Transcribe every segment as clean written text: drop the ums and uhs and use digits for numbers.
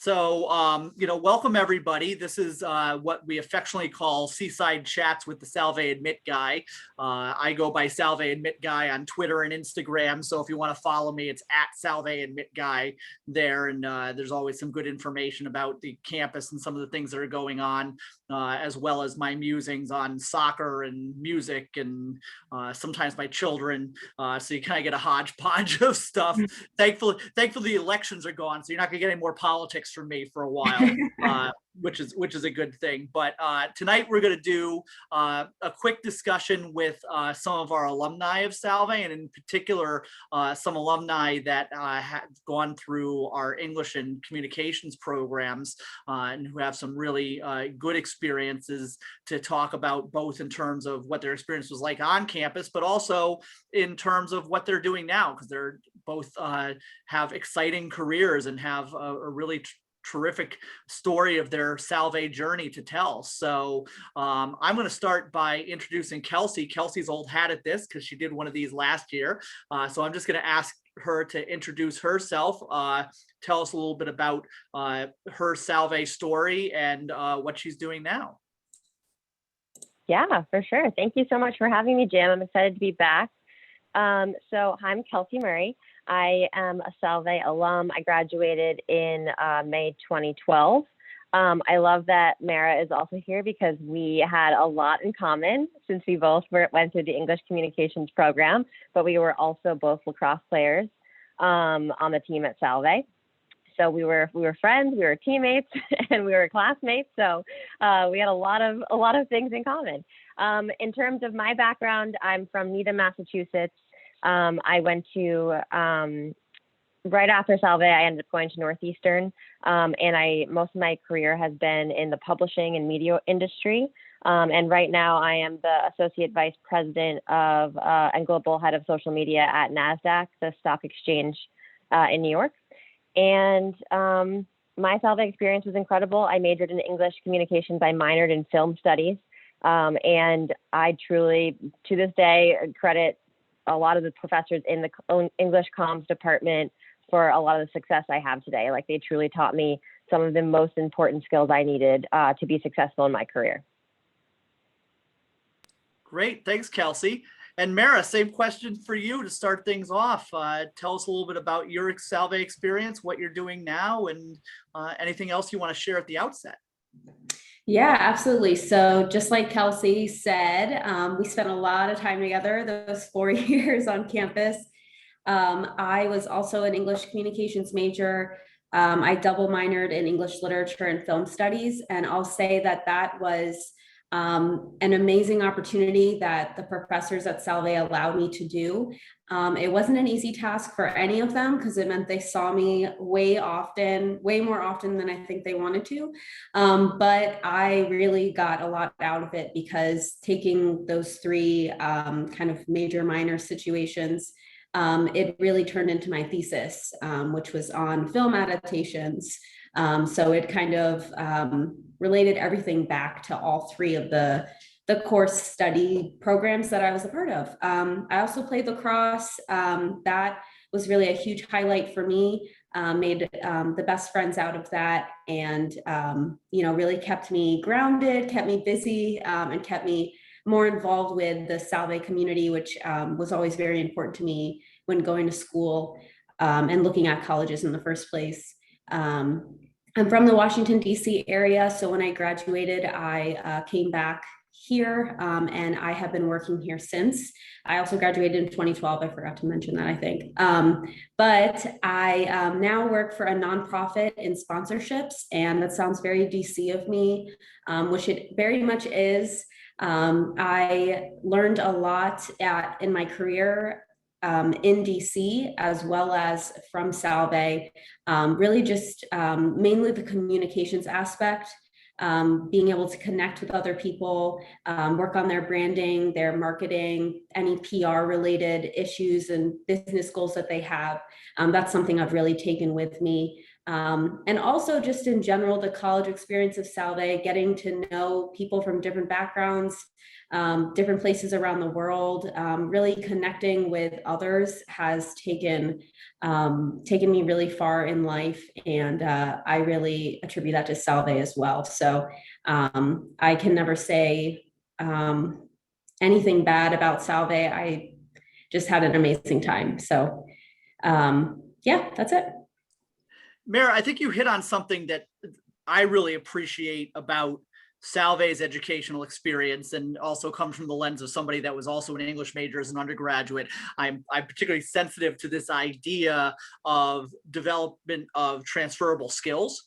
Welcome everybody. This is what we affectionately call Seaside Chats with the Salve Admit Guy. I go by Salve Admit Guy on Twitter and Instagram. So if you want to follow me, it's at Salve Admit Guy there. And there's always some good information about the campus and some of the things that are going on, as well as my musings on soccer and music and sometimes my children. So you kind of get a hodgepodge of stuff. Thankfully, the elections are gone, so you're not going to get any more politics from me for a while, which is a good thing. But tonight we're going to do a quick discussion with some of our alumni of Salve, and in particular, some alumni that have gone through our English and communications programs and who have some really good experiences to talk about, both in terms of what their experience was like on campus, but also in terms of what they're doing now, because they're both have exciting careers and have a really terrific story of their Salve journey to tell. So I'm going to start by introducing Kelsey. Kelsey's old hat at this because she did one of these last year. So I'm just going to ask her to introduce herself, tell us a little bit about her Salve story and what she's doing now. Yeah, for sure. Thank you so much for having me, Jim. I'm excited to be back. So I'm Kelsey Murray. I am a Salve alum. I graduated in May 2012. I love that Mara is also here because we had a lot in common since we both went through the English communications program, but we were also both lacrosse players on the team at Salve. So we were friends, we were teammates, and we were classmates. So we had a lot of things in common. In terms of my background, I'm from Needham, Massachusetts. I went to, right after Salve, I ended up going to Northeastern, and most of my career has been in the publishing and media industry. And right now I am the Associate Vice President of and Global Head of Social Media at NASDAQ, the stock exchange in New York. And my Salve experience was incredible. I majored in English communications. I minored in film studies. And I truly, to this day, credit a lot of the professors in the English comms department for a lot of the success I have today. Like, they truly taught me some of the most important skills I needed to be successful in my career. Great, thanks, Kelsey. And Mara, same question for you to start things off. Tell us a little bit about your Salve experience, what you're doing now, and anything else you want to share at the outset. Yeah, absolutely. So just like Kelsey said, we spent a lot of time together those 4 years on campus. I was also an English communications major. I double minored in English literature and film studies. And I'll say that was an amazing opportunity that the professors at Salve allowed me to do. It wasn't an easy task for any of them because it meant they saw me way more often than I think they wanted to. But I really got a lot out of it because taking those three kind of major minor situations, it really turned into my thesis, which was on film adaptations. So it kind of related everything back to all three of the course study programs that I was a part of. I also played lacrosse. That was really a huge highlight for me. Made the best friends out of that, and really kept me grounded, kept me busy, and kept me more involved with the Salve community, which was always very important to me when going to school and looking at colleges in the first place. I'm from the Washington, D.C. area. So when I graduated, I came back here and I have been working here since. I also graduated in 2012. I forgot to mention that, I think. But I now work for a nonprofit in sponsorships, and that sounds very DC of me, which it very much is. I learned a lot in my career in DC, as well as from Salve, really just mainly the communications aspect, being able to connect with other people, work on their branding, their marketing, any PR related issues and business goals that they have. That's something I've really taken with me And also just in general, the college experience of Salve, getting to know people from different backgrounds, different places around the world, really connecting with others has taken me really far in life. And I really attribute that to Salve as well. So I can never say anything bad about Salve. I just had an amazing time. So yeah, that's it. Mara, I think you hit on something that I really appreciate about Salve's educational experience, and also comes from the lens of somebody that was also an English major as an undergraduate. I'm particularly sensitive to this idea of development of transferable skills.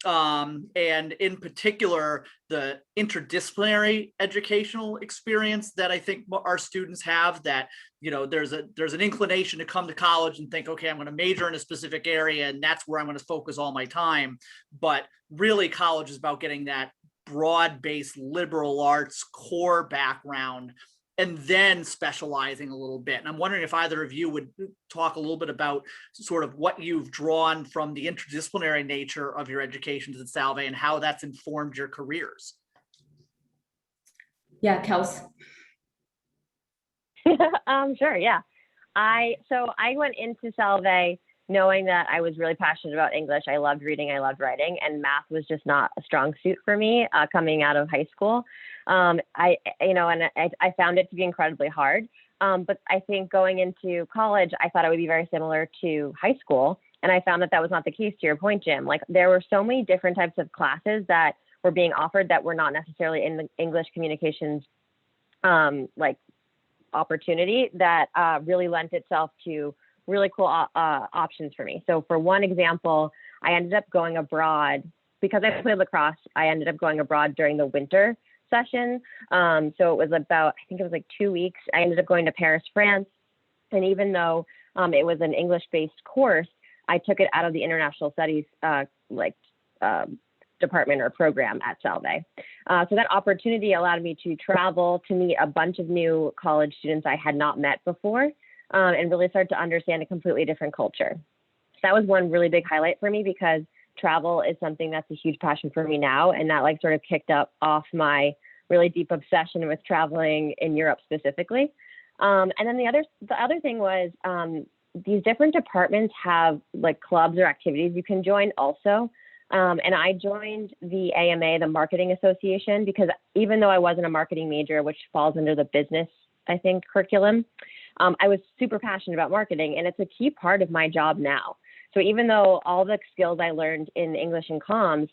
And in particular, the interdisciplinary educational experience that I think our students have, that, you know, there's an inclination to come to college and think, okay, I'm going to major in a specific area and that's where I'm going to focus all my time. But really, college is about getting that broad-based liberal arts core background and then specializing a little bit. And I'm wondering if either of you would talk a little bit about sort of what you've drawn from the interdisciplinary nature of your education to the Salve and how that's informed your careers. Yeah, Kels. Sure, yeah. So I went into Salve knowing that I was really passionate about English. I loved reading, I loved writing, and math was just not a strong suit for me coming out of high school. I found it to be incredibly hard. But I think going into college, I thought it would be very similar to high school. And I found that that was not the case, to your point, Jim. Like, there were so many different types of classes that were being offered that were not necessarily in the English communications opportunity, that really lent itself to really cool options for me. So for one example, I ended up going abroad because I played lacrosse. I ended up going abroad during the winter session. So it was about, I think it was like 2 weeks. I ended up going to Paris, France. And even though it was an English-based course, I took it out of the international studies department or program at Salve. So that opportunity allowed me to travel to meet a bunch of new college students I had not met before, and really start to understand a completely different culture. So that was one really big highlight for me, because travel is something that's a huge passion for me now. And that sort of kicked up off my really deep obsession with traveling in Europe specifically. And then the other thing was, these different departments have clubs or activities you can join also. And I joined the AMA, the Marketing Association, because even though I wasn't a marketing major, which falls under the business, I think, curriculum, I was super passionate about marketing, and it's a key part of my job now. So even though all the skills I learned in English and comms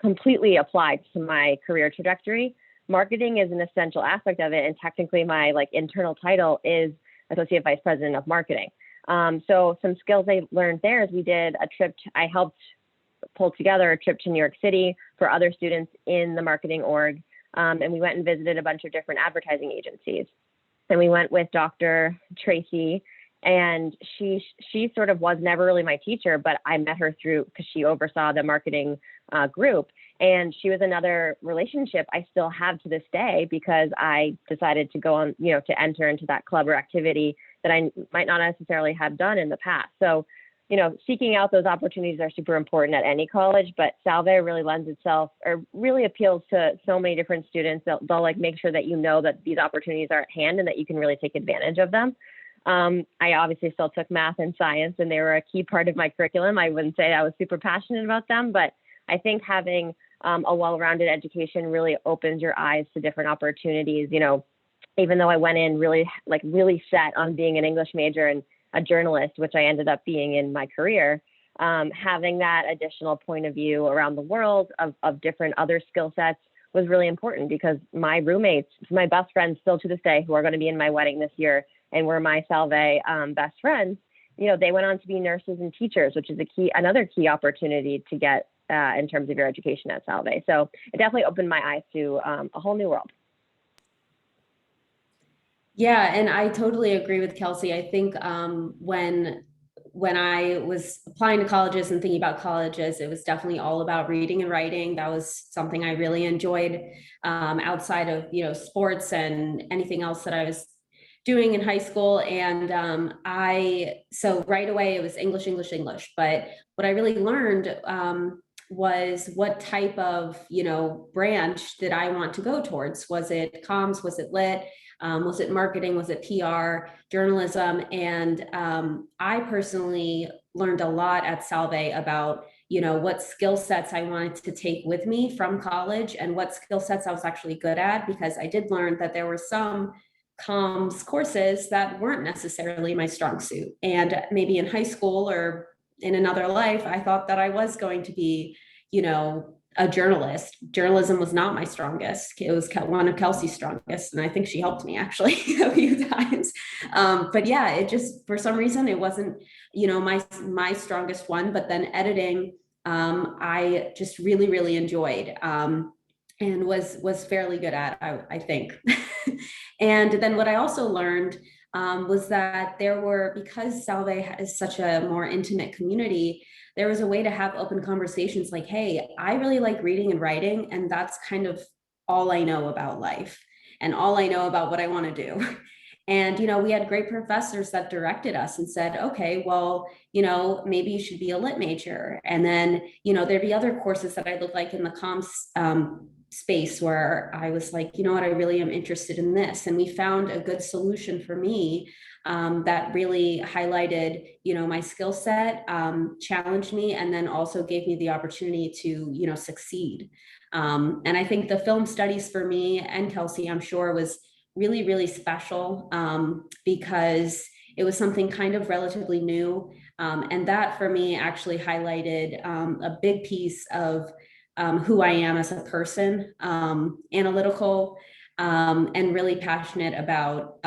completely applied to my career trajectory, marketing is an essential aspect of it. And technically my internal title is Associate Vice President of Marketing. So some skills I learned there is we did a trip, I helped pull together a trip to New York City for other students in the marketing org. And we went and visited a bunch of different advertising agencies. And we went with Dr. Tracy, and she sort of was never really my teacher, but I met her because she oversaw the marketing group. And she was another relationship I still have to this day, because I decided to go on, to enter into that club or activity that I might not necessarily have done in the past. So, seeking out those opportunities are super important at any college, but Salve really lends itself, or really appeals to so many different students. They'll make sure that that these opportunities are at hand and that you can really take advantage of them. I obviously still took math and science, and they were a key part of my curriculum. I wouldn't say I was super passionate about them, but I think having a well-rounded education really opens your eyes to different opportunities. Even though I went in really set on being an English major and a journalist, which I ended up being in my career, having that additional point of view around the world of different other skill sets was really important, because my roommates, my best friends still to this day, who are going to be in my wedding this year and were my Salve best friends, they went on to be nurses and teachers, which is another key opportunity to get in terms of your education at Salve. So it definitely opened my eyes to a whole new world. Yeah, and I totally agree with Kelsey. I think when I was applying to colleges and thinking about colleges, it was definitely all about reading and writing. That was something I really enjoyed, outside of sports and anything else that I was doing in high school. And so right away it was English, English, English. But what I really learned was what type of, branch did I want to go towards? Was it comms? Was it lit? Was it marketing? Was it PR, journalism? And I personally learned a lot at Salve about, what skill sets I wanted to take with me from college and what skill sets I was actually good at, because I did learn that there were some comms courses that weren't necessarily my strong suit. And maybe in high school or in another life, I thought that I was going to be, a journalist. Journalism was not my strongest. It was one of Kelsey's strongest. And I think she helped me actually a few times. But yeah, it just, for some reason, it wasn't, my strongest one. But then editing, I just really, really enjoyed and was fairly good at, I think. And then what I also learned was that because Salve is such a more intimate community, there was a way to have open conversations like, hey, I really like reading and writing, and that's kind of all I know about life and all I know about what I want to do. And, we had great professors that directed us and said, okay, well, maybe you should be a lit major. And then, there'd be other courses that I looked like in the comms space where I was like, what, I really am interested in this. And we found a good solution for me that really highlighted, my skill set, challenged me, and then also gave me the opportunity to, succeed. And I think the film studies for me and Kelsey, I'm sure, was really, really special because it was something kind of relatively new. And that for me actually highlighted a big piece of who I am as a person, analytical, and really passionate about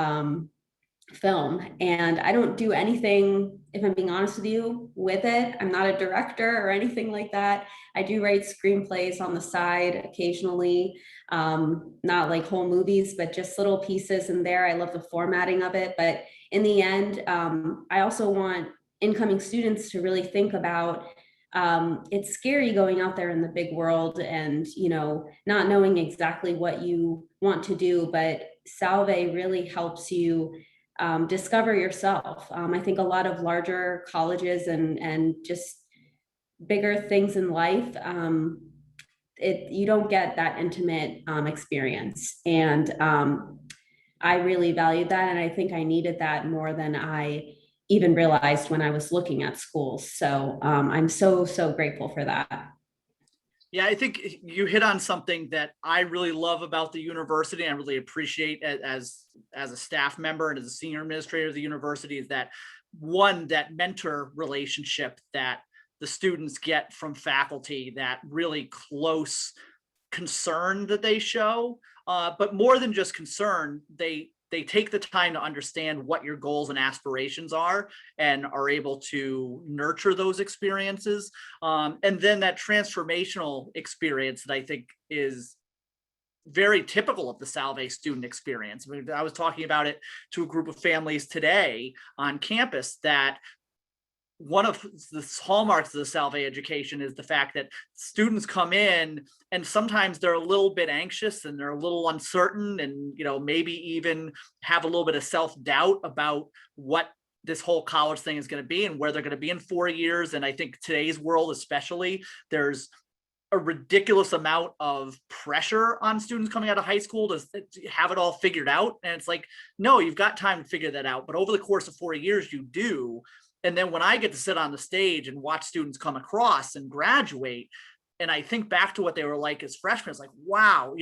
film. And I don't do anything, if I'm being honest with you, with it. I'm not a director or anything like that. I do write screenplays on the side occasionally, not like whole movies, but just little pieces in there. I love the formatting of it. But in the end, I also want incoming students to really think about it's scary going out there in the big world and, not knowing exactly what you want to do, but Salve really helps you discover yourself. I think a lot of larger colleges and just bigger things in life, you don't get that intimate experience. And I really valued that. And I think I needed that more than I even realized when I was looking at schools. So I'm so grateful for that. Yeah, I think you hit on something that I really love about the university. I really appreciate as a staff member and as a senior administrator of the university is that that mentor relationship that the students get from faculty, that really close concern that they show, but more than just concern, they take the time to understand what your goals and aspirations are and are able to nurture those experiences. And then that transformational experience that I think is very typical of the Salve student experience. I mean, I was talking about it to a group of families today on campus that one of the hallmarks of the Salve education is the fact that students come in and sometimes they're a little bit anxious and they're a little uncertain and, maybe even have a little bit of self-doubt about what this whole college thing is going to be and where they're going to be in 4 years. And I think today's world, especially, there's a ridiculous amount of pressure on students coming out of high school to have it all figured out. And it's like, no, you've got time to figure that out. But over the course of 4 years, you do. And then when I get to sit on the stage and watch students come across and graduate, and I think back to what they were like as freshmen, it's like, wow,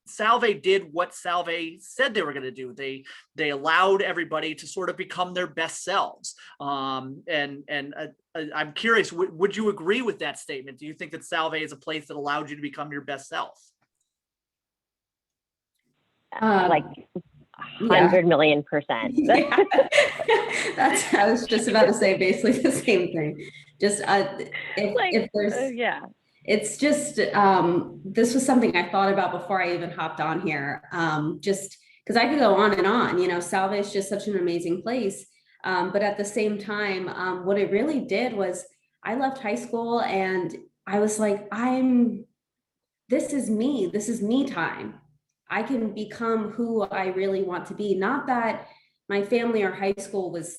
Salve did what Salve said they were going to do. They allowed everybody to sort of become their best selves. I'm curious, would you agree with that statement? Do you think that Salve is a place that allowed you to become your best self? Like 100,000,000%. Yeah. I was just about to say basically the same thing. Just if there's it's just this was something I thought about before I even hopped on here. Just because I could go on and on. Salve is just such an amazing place. But at the same time, what it really did was I left high school and I was like, this is me time. I can become who I really want to be. Not that my family or high school was,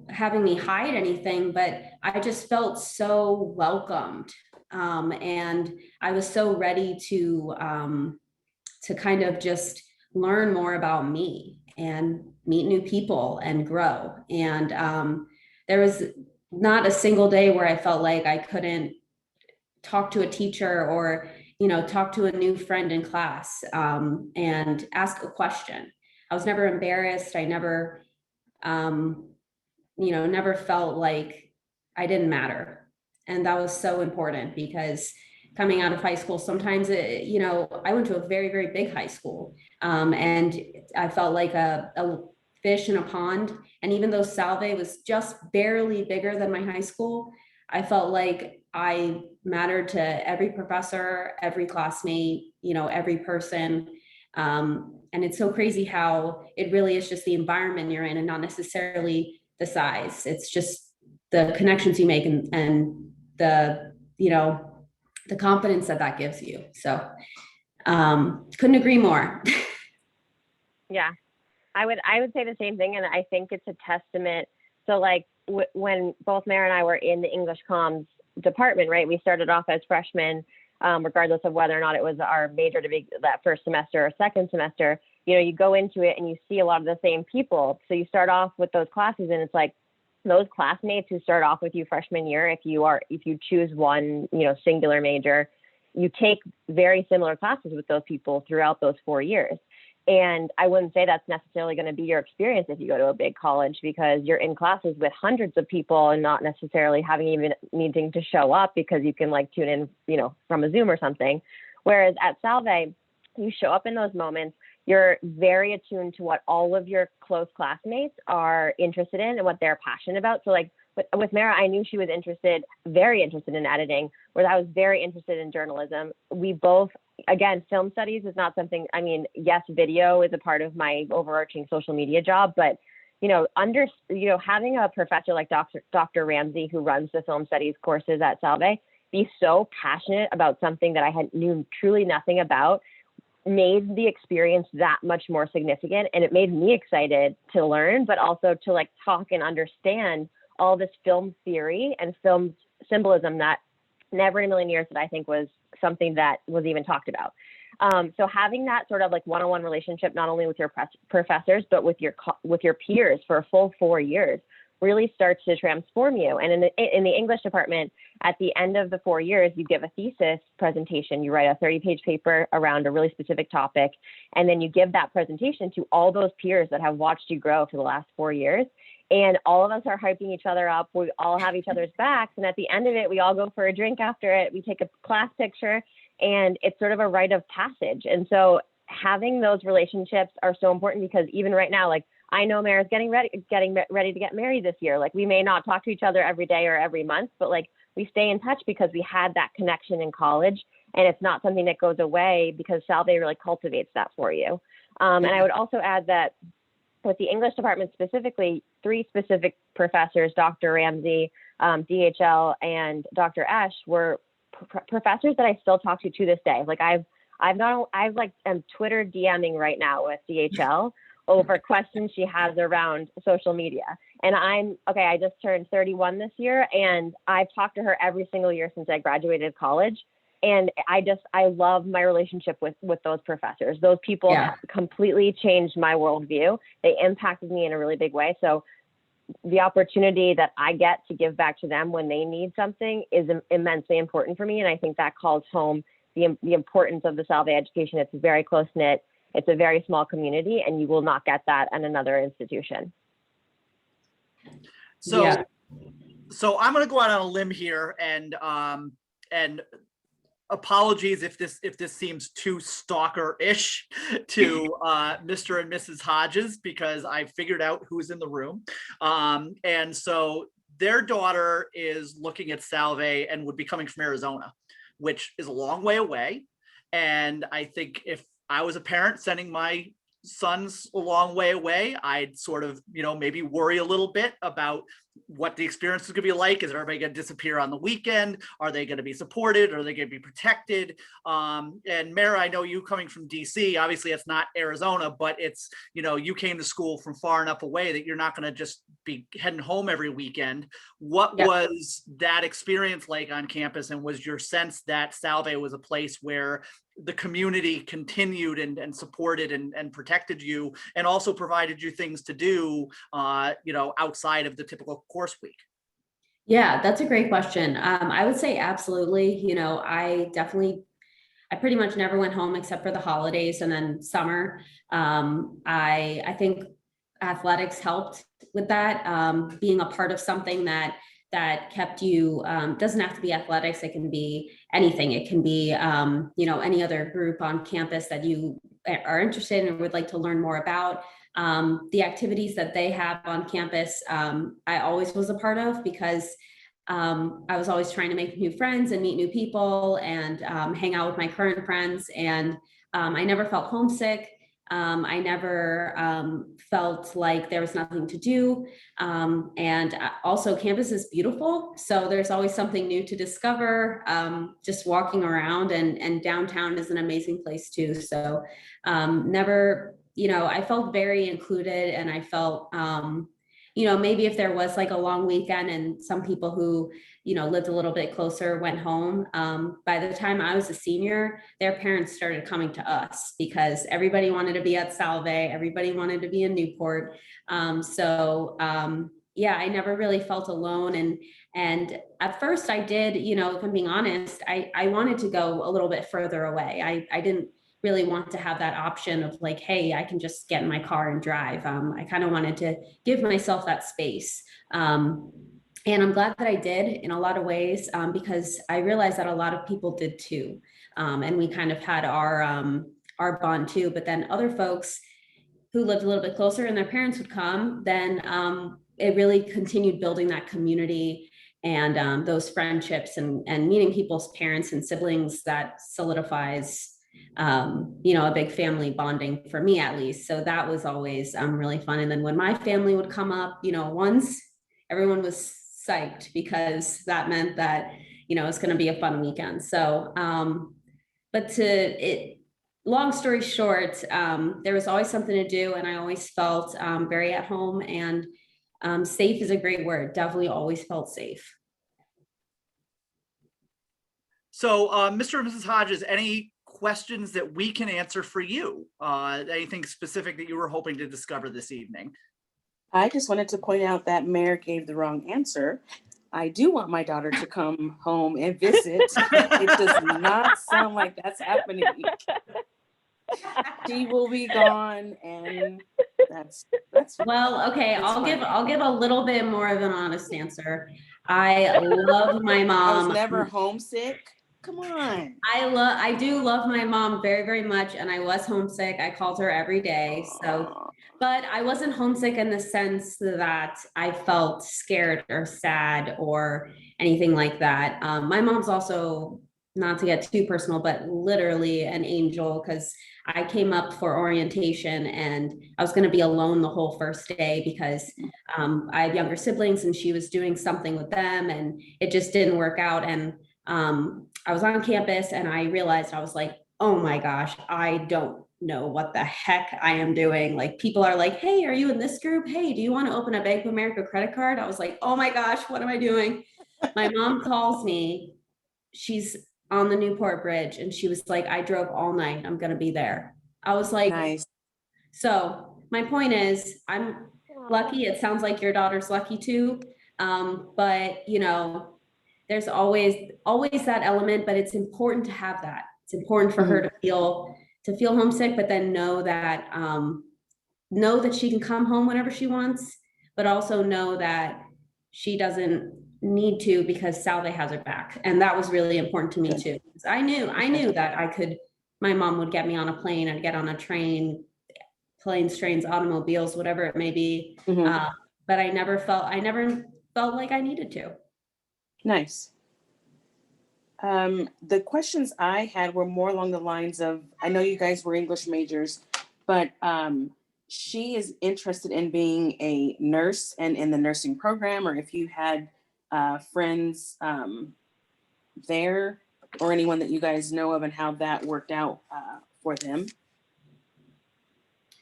having me hide anything, but I just felt so welcomed. And I was so ready to kind of just learn more about me and meet new people and grow. And there was not a single day where I felt like I couldn't talk to a teacher or talk to a new friend in class, and ask a question. I was never embarrassed. I never never felt like I didn't matter. And that was so important, because coming out of high school, sometimes I went to a very, very big high school, and I felt like a fish in a pond. And even though Salve was just barely bigger than my high school, I felt like I mattered to every professor, every classmate, every person. And it's so crazy how it really is just the environment you're in and not necessarily the size. It's just the connections you make, and the, the confidence that gives you. So couldn't agree more. Yeah, I would say the same thing. And I think it's a testament. So like when both Mara and I were in the English comms department, right, we started off as freshmen, regardless of whether or not it was our major to be that first semester or second semester. You go into it and you see a lot of the same people. So you start off with those classes, and it's like those classmates who start off with you freshman year, if you choose one, singular major, you take very similar classes with those people throughout those 4 years. And I wouldn't say that's necessarily going to be your experience if you go to a big college, because you're in classes with hundreds of people and not necessarily even needing to show up, because you can like tune in, from a Zoom or something. Whereas at Salve, you show up in those moments, you're very attuned to what all of your close classmates are interested in and what they're passionate about. So like with Mara, I knew she was very interested in editing, whereas I was very interested in journalism. We both, again, film studies is not something, yes, video is a part of my overarching social media job, but, having a professor like Dr. Ramsey, who runs the film studies courses at Salve, be so passionate about something that I knew truly nothing about, made the experience that much more significant. And it made me excited to learn, but also to like talk and understand all this film theory and film symbolism that never in a million years that I think was something that was even talked about. So having that sort of like one-on-one relationship, not only with your professors, but with your peers for a full 4 years, really starts to transform you. And in the English department, at the end of the 4 years, you give a thesis presentation. You write a 30-page paper around a really specific topic, and then you give that presentation to all those peers that have watched you grow for the last 4 years. And all of us are hyping each other up. We all have each other's backs. And at the end of it, we all go for a drink after it. We take a class picture, and it's sort of a rite of passage. And so having those relationships are so important, because even right now, like I know Mara's getting ready to get married this year. Like we may not talk to each other every day or every month, but like we stay in touch because we had that connection in college, and it's not something that goes away, because Salve really cultivates that for you. And I would also add that with the English department specifically, 3 specific professors, Dr. Ramsey, DHL, and Dr. Esch, were professors that I still talk to this day. Like I'm Twitter DMing right now with DHL over questions she has around social media. And I just turned 31 this year, and I've talked to her every single year since I graduated college. And I love my relationship with those professors. Those people completely changed my worldview. They impacted me in a really big way. So the opportunity that I get to give back to them when they need something is immensely important for me. And I think that calls home the importance of the Salve education. It's very close-knit. It's a very small community, and you will not get that at another institution. So I'm going to go out on a limb here, and apologies if this seems too stalker-ish to Mr. and Mrs. Hodges, because I figured out who's in the room. And so their daughter is looking at Salve and would be coming from Arizona, which is a long way away. And I think if I was a parent sending my son's a long way away, I'd sort of, maybe worry a little bit about what the experience is going to be like. Is everybody going to disappear on the weekend? Are they going to be supported? Are they going to be protected? And Mara, I know you coming from DC, obviously it's not Arizona, but it's, you came to school from far enough away that you're not going to just be heading home every weekend. What was that experience like on campus? And was your sense that Salve was a place where the community continued and supported and protected you, and also provided you things to do, outside of the typical course week? Yeah, that's a great question. I would say absolutely. I pretty much never went home except for the holidays and then summer. I think athletics helped with that, being a part of something that kept you, doesn't have to be athletics. It can be anything. It can be, any other group on campus that you are interested in and would like to learn more about. The activities that they have on campus, I always was a part of, because I was always trying to make new friends and meet new people and hang out with my current friends. And I never felt homesick. I never felt like there was nothing to do. And also campus is beautiful. So there's always something new to discover, just walking around, and downtown is an amazing place too. So never, I felt very included, and I felt, maybe if there was like a long weekend and some people who, lived a little bit closer went home, by the time I was a senior, their parents started coming to us because everybody wanted to be at Salve, everybody wanted to be in Newport. I never really felt alone. And at first I did, if I'm being honest, I wanted to go a little bit further away. I didn't really want to have that option of like, hey, I can just get in my car and drive. I kind of wanted to give myself that space. And I'm glad that I did in a lot of ways, because I realized that a lot of people did too. And we kind of had our bond too, but then other folks who lived a little bit closer and their parents would come, then it really continued building that community and those friendships and meeting people's parents and siblings. That solidifies a big family bonding for me, at least. So that was always really fun. And then when my family would come up, once, everyone was psyched, because that meant that, it's going to be a fun weekend. So, long story short, there was always something to do, and I always felt very at home, and safe is a great word. Definitely always felt safe. So, Mr. and Mrs. Hodges, any questions that we can answer for you? Anything specific that you were hoping to discover this evening? I just wanted to point out that Mayor gave the wrong answer. I do want my daughter to come home and visit. It does not sound like that's happening. She will be gone, and that's well, okay. I'll give a little bit more of an honest answer. I love my mom. I was never homesick. Come on. I do love my mom very, very much, and I was homesick. I called her every day. So, but I wasn't homesick in the sense that I felt scared or sad or anything like that. My mom's also, not to get too personal, but literally an angel, because I came up for orientation and I was going to be alone the whole first day because I have younger siblings and she was doing something with them and it just didn't work out. And I was on campus and I realized, I was like, oh my gosh, I don't know what the heck I am doing. Like, people are like, hey, are you in this group? Hey, do you want to open a Bank of America credit card? I was like, oh my gosh, what am I doing? My mom calls me. She's on the Newport Bridge and she was like, I drove all night. I'm going to be there. I was like, nice. So my point is, I'm lucky. It sounds like your daughter's lucky too. But there's always that element, but it's important to have that. It's important for her to feel homesick, but then know that she can come home whenever she wants, but also know that she doesn't need to, because Salve has her back. And that was really important to me too. I knew that my mom would get me on a plane, I'd get on a train, planes, trains, automobiles, whatever it may be. But I never felt like I needed to. Nice. The questions I had were more along the lines of, I know you guys were English majors, but she is interested in being a nurse and in the nursing program, or if you had friends there or anyone that you guys know of and how that worked out for them.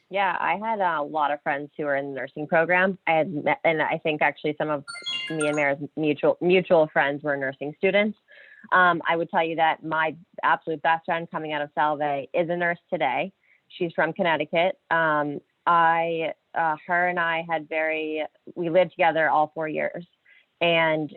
Yeah, I had a lot of friends who were in the nursing program. I had met, and I think actually some of me and Mara's mutual friends were nursing students. I would tell you that my absolute best friend coming out of Salve is a nurse today. She's from Connecticut. Her and I we lived together all 4 years, and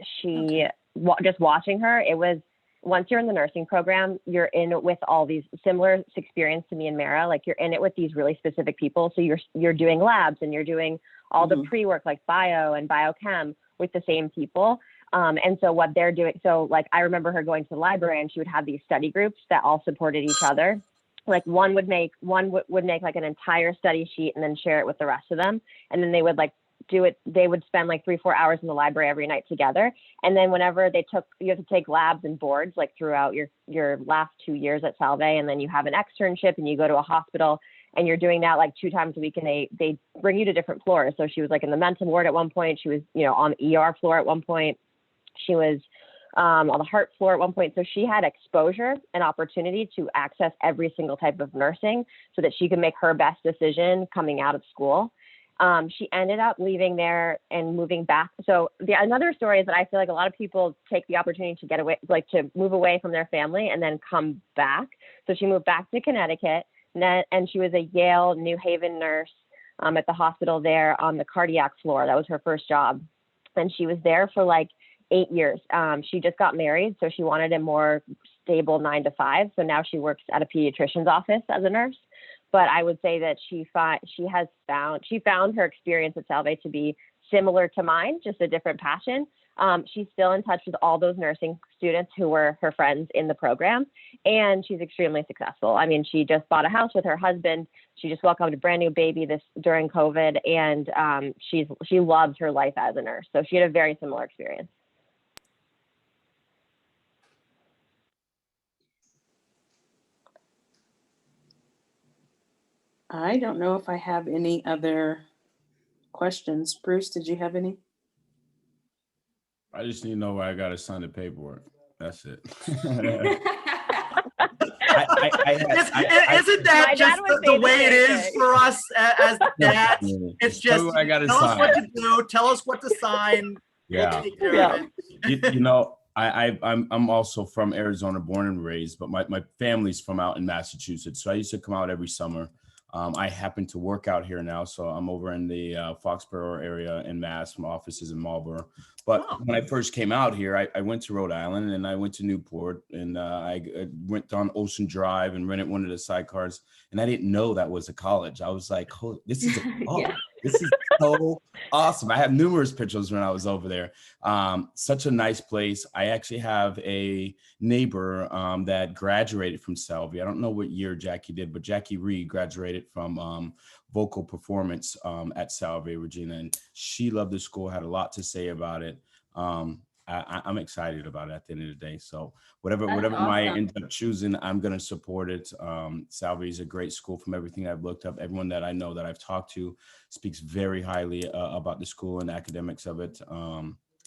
just watching her, it was, once you're in the nursing program, you're in with all these similar experience to me and Mara. Like, you're in it with these really specific people. So you're doing labs and you're doing all the pre-work like bio and biochem with the same people. And so what they're doing, so like I remember her going to the library and she would have these study groups that all supported each other. Like one would make like an entire study sheet and then share it with the rest of them. And then they would like do it, they would spend like 3-4 hours in the library every night together. And then whenever you have to take labs and boards like throughout your last 2 years at Salve, and then you have an externship and you go to a hospital and you're doing that like 2 times a week, and they bring you to different floors. So she was like in the mental ward at one point, she was, on the ER floor at one point, she was on the heart floor at one point. So she had exposure and opportunity to access every single type of nursing so that she could make her best decision coming out of school. She ended up leaving there and moving back. So another story is that I feel like a lot of people take the opportunity to get away, like to move away from their family and then come back. So she moved back to Connecticut, and she was a Yale New Haven nurse at the hospital there on the cardiac floor. That was her first job. And she was there for like 8 years. She just got married, so she wanted a more stable 9 to 5. So now she works at a pediatrician's office as a nurse. But I would say that she found her experience at Salve to be similar to mine, just a different passion. She's still in touch with all those nursing students who were her friends in the program, and she's extremely successful. I mean, she just bought a house with her husband. She just welcomed a brand new baby during COVID, and she loved her life as a nurse. So she had a very similar experience. I don't know if I have any other questions. Bruce, did you have any? I just need to know where I got to sign the paperwork. That's it. Isn't that just the way it is for us as dads? It's just I gotta tell sign. us what to do, tell us what to sign. Yeah. We'll take care of it. I'm also from Arizona, born and raised, but my family's from out in Massachusetts. So I used to come out every summer. I happen to work out here now, so I'm over in the Foxborough area in Mass, from offices in Marlborough. But when I first came out here, I went to Rhode Island and I went to Newport, and I went on Ocean Drive and rented one of the sidecars. And I didn't know that was a college. I was like, oh, this is this is so awesome. I have numerous pictures when I was over there. Such a nice place. I actually have a neighbor that graduated from Salve. I don't know what year Jackie did, but Jackie Reed graduated from vocal performance at Salve, Regina, and she loved the school, had a lot to say about it. I'm excited about it at the end of the day. So whatever awesome. I end up choosing, I'm going to support it. Salve is a great school from everything I've looked up. Everyone that I know that I've talked to speaks very highly about the school and academics of it.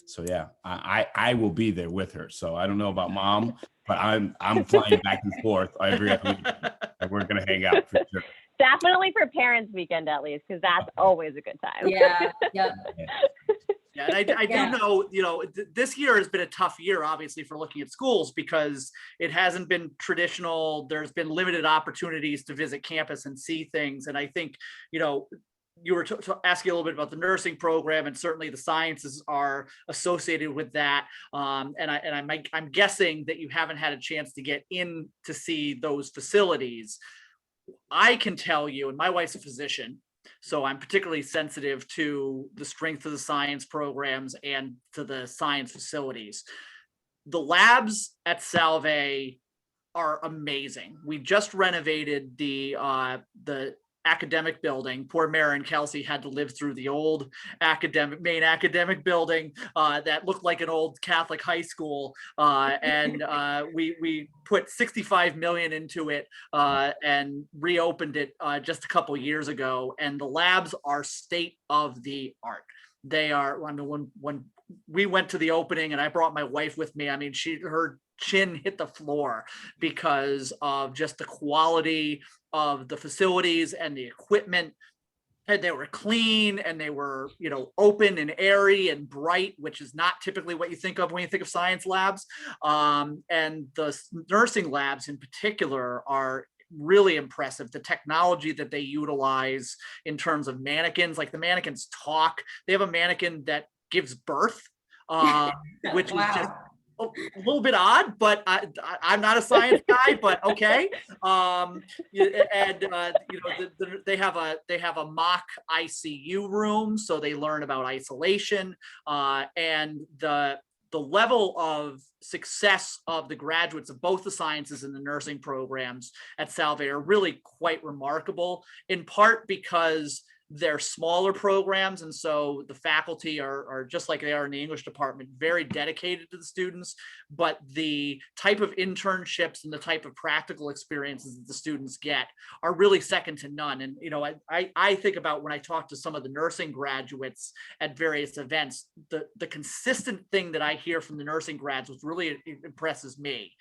So yeah, I will be there with her. So I don't know about mom, but I'm flying back and forth every other week, and we're going to hang out for sure. Definitely for parents' weekend, at least, because that's always a good time. Yeah. Yep. Yeah, and I do know, this year has been a tough year, obviously, for looking at schools, because it hasn't been traditional. There's been limited opportunities to visit campus and see things. And I think, you were asking a little bit about the nursing program, and certainly the sciences are associated with that. And I'm guessing that you haven't had a chance to get in to see those facilities. I can tell you, and my wife's a physician, so I'm particularly sensitive to the strength of the science programs and to the science facilities. The labs at Salve are amazing. We just renovated the academic building. Poor Mara and Kelsey had to live through the old main academic building that looked like an old Catholic high school. And we put 65 million into it and reopened it just a couple years ago. And the labs are state of the art. They are, I mean, when we went to the opening and I brought my wife with me, I mean, her chin hit the floor because of just the quality of the facilities and the equipment. And they were clean and they were, you know, open and airy and bright, which is not typically what you think of when you think of science labs. And the nursing labs in particular are really impressive. The technology that they utilize in terms of mannequins, like the mannequins talk. They have a mannequin that gives birth, which is just a little bit odd, but I'm not a science guy, but okay. And you know, they have a mock ICU room, so they learn about isolation, and the level of success of the graduates of both the sciences and the nursing programs at Salve are really quite remarkable, in part because they're smaller programs. And so the faculty are just like they are in the English department, very dedicated to the students, but the type of internships and the type of practical experiences that the students get are really second to none. And, you know, I think about when I talk to some of the nursing graduates at various events, the consistent thing that I hear from the nursing grads, which really impresses me,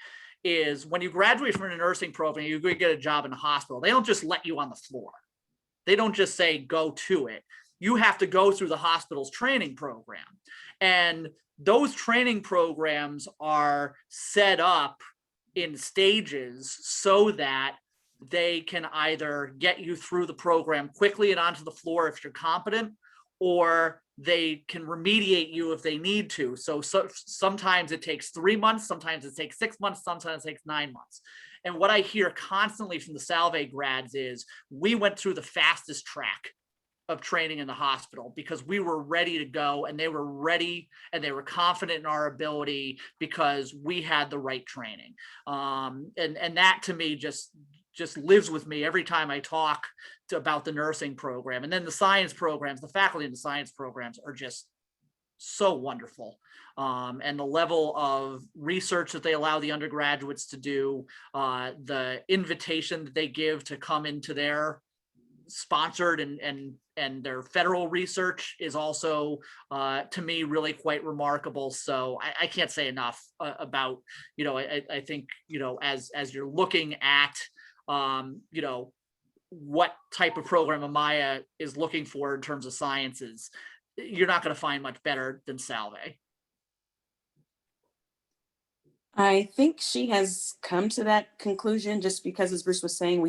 is when you graduate from a nursing program, you go get a job in a hospital, they don't just let you on the floor. They don't just say, go to it. You have to go through the hospital's training program. And those training programs are set up in stages so that they can either get you through the program quickly and onto the floor if you're competent, or they can remediate you if they need to. So sometimes it takes 3 months, sometimes it takes 6 months, sometimes it takes 9 months. And what I hear constantly from the Salve grads is, we went through the fastest track of training in the hospital because we were ready to go, and they were ready and they were confident in our ability because we had the right training. And that to me just lives with me every time I talk about the nursing program. And then the science programs, the faculty in the science programs are just so wonderful. And the level of research that they allow the undergraduates to do, the invitation that they give to come into their sponsored and their federal research is also, to me, really quite remarkable. So I can't say enough about, you know, I think, you know, as you're looking at, you know, what type of program Amaya is looking for in terms of sciences, you're not going to find much better than Salve. I think she has come to that conclusion just because, as Bruce was saying,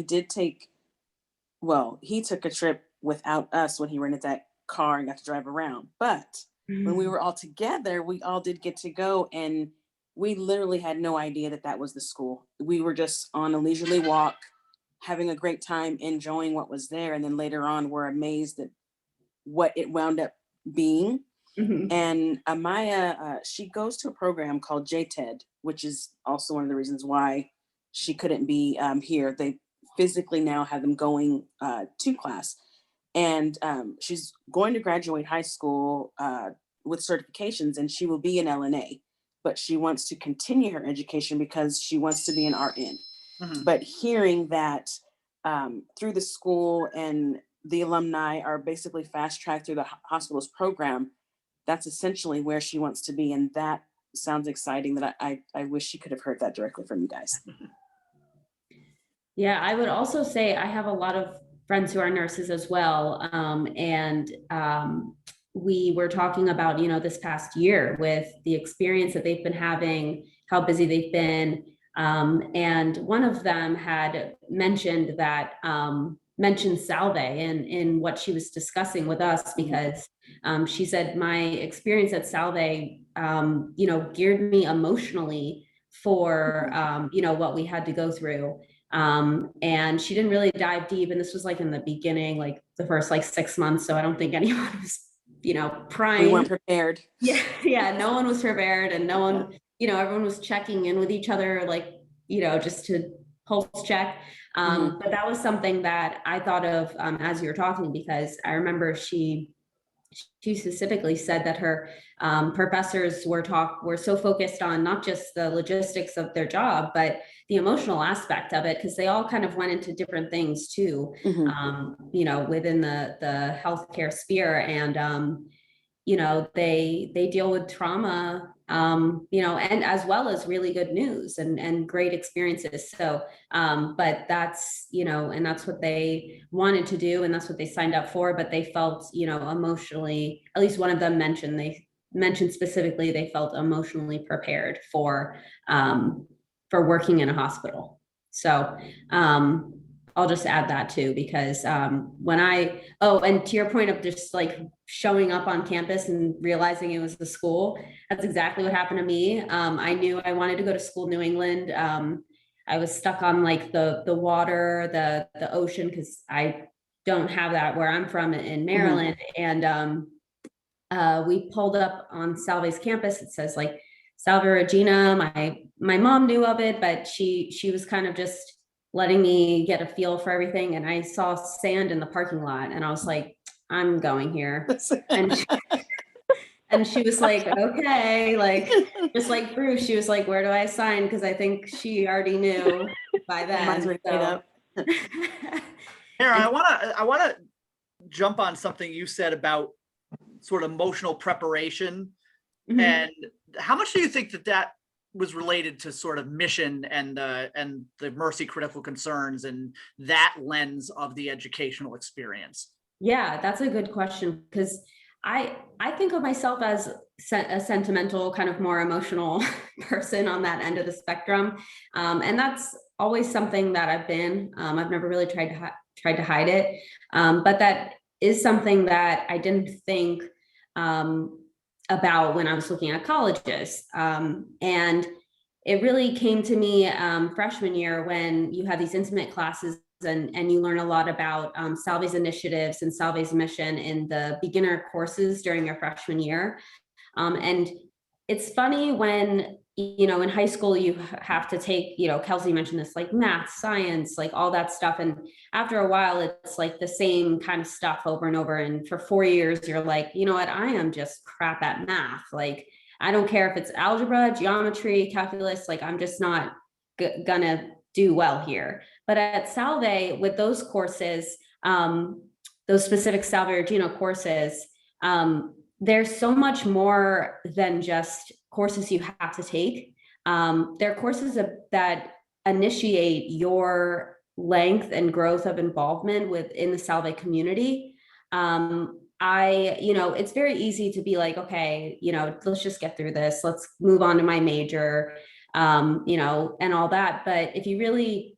he took a trip without us when he rented that car and got to drive around. But when we were all together, we all did get to go, and we literally had no idea that was the school. We were just on a leisurely walk, having a great time, enjoying what was there. And then later on, we're amazed at what it wound up being. Mm-hmm. And Amaya, she goes to a program called JTED, which is also one of the reasons why she couldn't be here. They physically now have them going to class. And she's going to graduate high school with certifications, and she will be an LNA, but she wants to continue her education because she wants to be an RN. Mm-hmm. But hearing that through the school and the alumni are basically fast-tracked through the hospital's program, that's essentially where she wants to be. And that sounds exciting. That I wish she could have heard that directly from you guys. Yeah, I would also say I have a lot of friends who are nurses as well. We were talking about, you know, this past year with the experience that they've been having, how busy they've been. And one of them had mentioned Salve in what she was discussing with us, because she said, my experience at Salve, you know, geared me emotionally for, you know, what we had to go through. And she didn't really dive deep. And this was like in the beginning, like the first like 6 months. So I don't think anyone was, you know, prying. We weren't prepared. Yeah, no one was prepared, and no one, you know, everyone was checking in with each other, like, you know, just to pulse check. But that was something that I thought of as you were talking, because I remember she specifically said that her professors were so focused on not just the logistics of their job, but the emotional aspect of it, because they all kind of went into different things too, you know, within the healthcare sphere. And you know, they deal with trauma, you know, and as well as really good news and great experiences. So, but that's, you know, and that's what they wanted to do, and that's what they signed up for. But they felt, you know, emotionally, at least one of them mentioned specifically, they felt emotionally prepared for working in a hospital. So, I'll just add that too, because and to your point of just like showing up on campus and realizing it was the school, that's exactly what happened to me. I knew I wanted to go to school in New England. I was stuck on like the water, the ocean, because I don't have that where I'm from in Maryland. And we pulled up on Salve's campus. It says like Salve Regina. My mom knew of it, but she was kind of just letting me get a feel for everything. And I saw sand in the parking lot, and I was like, I'm going here. And she was like, okay, like, just like Bruce, she was like, where do I sign? Because I think she already knew by then. So. Here, I wanna jump on something you said about sort of emotional preparation. And how much do you think that was related to sort of mission and the Mercy critical concerns and that lens of the educational experience? Yeah, that's a good question, because I think of myself as a sentimental, kind of more emotional person on that end of the spectrum, and that's always something that I've been. I've never really tried to hide it, but that is something that I didn't think about when I was looking at colleges, and it really came to me freshman year, when you have these intimate classes and you learn a lot about Salve's initiatives and Salve's mission in the beginner courses during your freshman year. And it's funny when, you know, in high school, you have to take, you know, Kelsey mentioned this, like math, science, like all that stuff. And after a while, it's like the same kind of stuff over and over. And for 4 years, you're like, you know what, I am just crap at math. Like, I don't care if it's algebra, geometry, calculus, like I'm just not gonna do well here. But at Salve, with those courses, those specific Salve Regina courses, there's so much more than just courses you have to take. They're courses that initiate your length and growth of involvement within the Salve community. You know, it's very easy to be like, okay, you know, let's just get through this. Let's move on to my major, you know, and all that. But if you really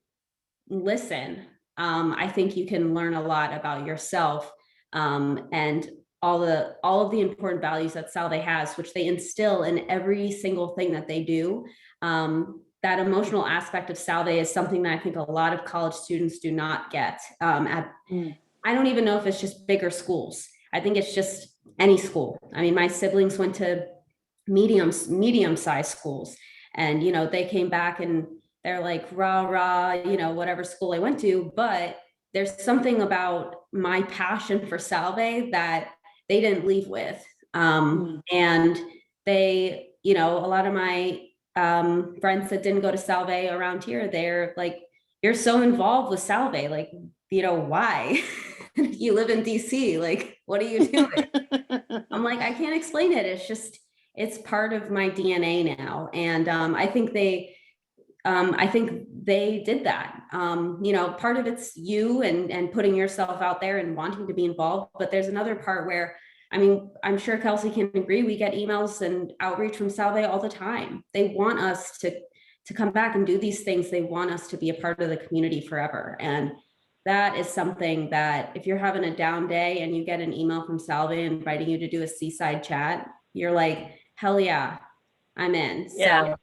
listen, I think you can learn a lot about yourself, and all of the important values that Salve has, which they instill in every single thing that they do. That emotional aspect of Salve is something that I think a lot of college students do not get. I don't even know if it's just bigger schools. I think it's just any school. I mean, my siblings went to medium-sized schools, and, you know, they came back and they're like, rah, you know, whatever school I went to. But there's something about my passion for Salve that they didn't leave with. And they, you know, a lot of my friends that didn't go to Salve around here, they're like, you're so involved with Salve, like, you know, why? You live in DC, like, what are you doing? I'm like, I can't explain it. It's just, it's part of my DNA now. And I think they did that. You know, part of it's you and putting yourself out there and wanting to be involved. But there's another part where, I mean, I'm sure Kelsey can agree, we get emails and outreach from Salve all the time. They want us to come back and do these things. They want us to be a part of the community forever. And that is something that if you're having a down day and you get an email from Salve inviting you to do a Seaside chat, you're like, hell yeah, I'm in. So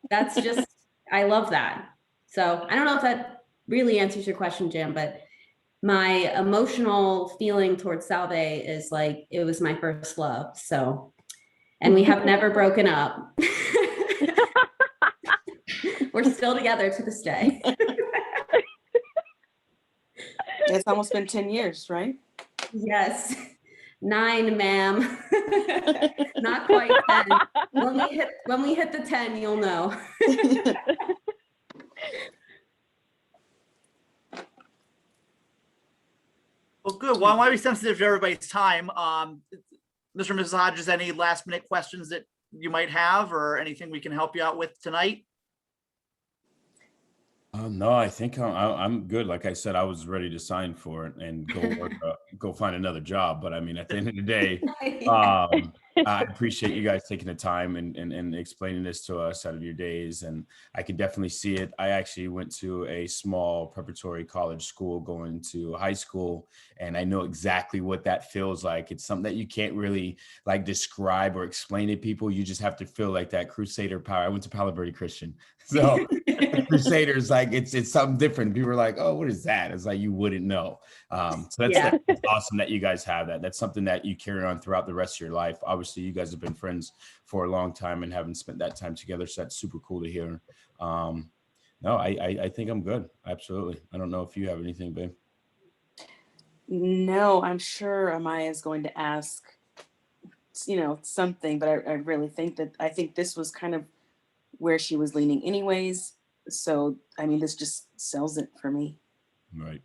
that's just, I love that. So I don't know if that really answers your question, Jim, but my emotional feeling towards Salve is like, it was my first love. So, and we have never broken up. We're still together to this day. It's almost been 10 years, right? Yes, 9, ma'am. Not quite 10. When we hit the 10, you'll know. Well, good. Well, I want to be sensitive to everybody's time. Mr. and Mrs. Hodges, any last minute questions that you might have or anything we can help you out with tonight? No, I think I'm good. Like I said, I was ready to sign for it and go work, go find another job. But I mean, at the end of the day, I appreciate you guys taking the time and explaining this to us out of your days. And I can definitely see it. I actually went to a small preparatory college school going to high school, and I know exactly what that feels like. It's something that you can't really like describe or explain to people. You just have to feel like that Crusader power. I went to Palo Verde Christian. So Crusaders, like it's something different. People are like, oh, what is that? It's like you wouldn't know. So that's awesome that you guys have that. That's something that you carry on throughout the rest of your life. Obviously, you guys have been friends for a long time and haven't spent that time together. So that's super cool to hear. No, I think I'm good. Absolutely. I don't know if you have anything, babe. No, I'm sure Amaya is going to ask, something, but I really think this was kind of where she was leaning anyways. So, I mean, this just sells it for me. Right.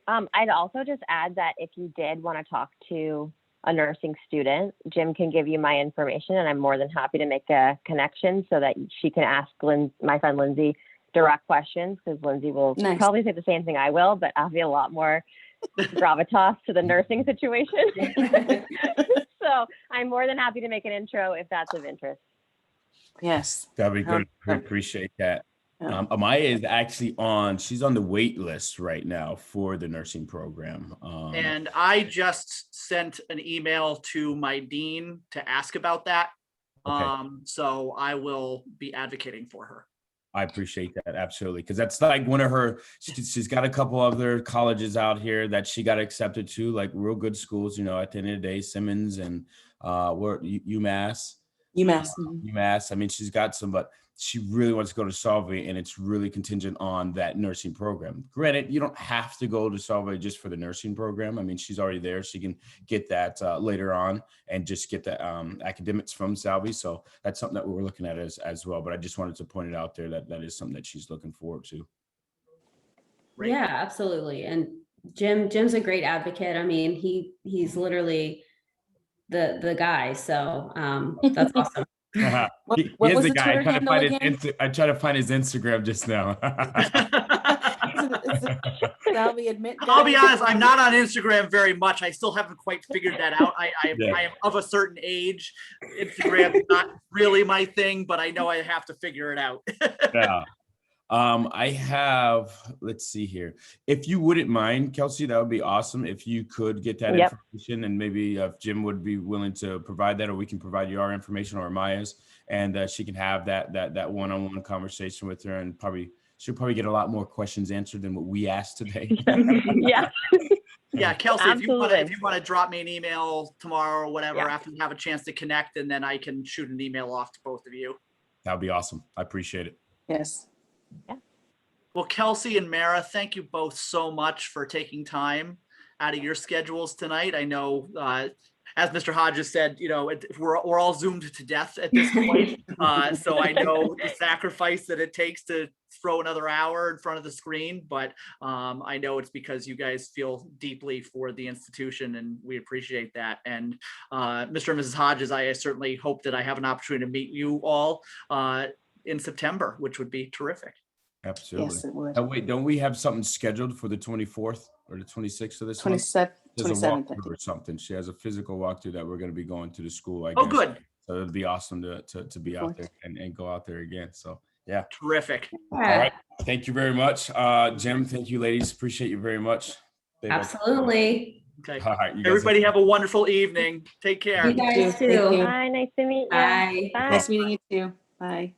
I'd also just add that if you did want to talk to a nursing student, Jim can give you my information, and I'm more than happy to make a connection so that she can ask my friend Lindsay direct questions, because Lindsay will probably say the same thing I will, but I'll be a lot more gravitas to the nursing situation. So I'm more than happy to make an intro if that's of interest. Yes. That'd be good. I appreciate that. Amaya is actually she's on the wait list right now for the nursing program. And I just sent an email to my dean to ask about that. Okay. So I will be advocating for her. I appreciate that. Absolutely. Because that's like one of she's got a couple other colleges out here that she got accepted to, like real good schools, at the end of the day, Simmons and UMass. UMass. I mean, she's got some, but she really wants to go to Salve, and it's really contingent on that nursing program. Granted, you don't have to go to Salve just for the nursing program. I mean, she's already there. She can get that later on and just get the academics from Salve. So that's something that we're looking at as well. But I just wanted to point it out there that is something that she's looking forward to. Right. Yeah, absolutely. And Jim's a great advocate. I mean, he's literally the guy. So that's awesome. He is the guy. I tried to find his Instagram just now. Salve Admit Guy. I'll be honest, I'm not on Instagram very much. I still haven't quite figured that out. I am of a certain age. Instagram is not really my thing, but I know I have to figure it out. Yeah. I have, let's see here. If you wouldn't mind, Kelsey, that would be awesome. If you could get that information, and maybe if Jim would be willing to provide that, or we can provide you our information or Maya's, and she can have that one-on-one conversation with her, and she'll probably get a lot more questions answered than what we asked today. Yeah, Kelsey, Absolutely. if you want to drop me an email tomorrow or whatever, after you have a chance to connect, and then I can shoot an email off to both of you. That would be awesome. I appreciate it. Yes. Yeah. Well, Kelsey and Mara, thank you both so much for taking time out of your schedules tonight. I know, as Mr. Hodges said, we're all zoomed to death at this point. So I know the sacrifice that it takes to throw another hour in front of the screen, but I know it's because you guys feel deeply for the institution, and we appreciate that. And Mr. and Mrs. Hodges, I certainly hope that I have an opportunity to meet you all in September, which would be terrific. Absolutely. Yes, it would. Wait, don't we have something scheduled for the 24th or the 26th of this month? 27th or something. She has a physical walkthrough that we're going to be going to the school, I guess. Oh, good. So it'd be awesome to be out there and go out there again. So yeah. Terrific. All right. Thank you very much. Jim, thank you, ladies. Appreciate you very much. Absolutely. Okay. All right. Everybody have a wonderful evening. Take care. You guys too. Bye. Nice to meet you. Bye. Bye. Nice meeting you too. Bye.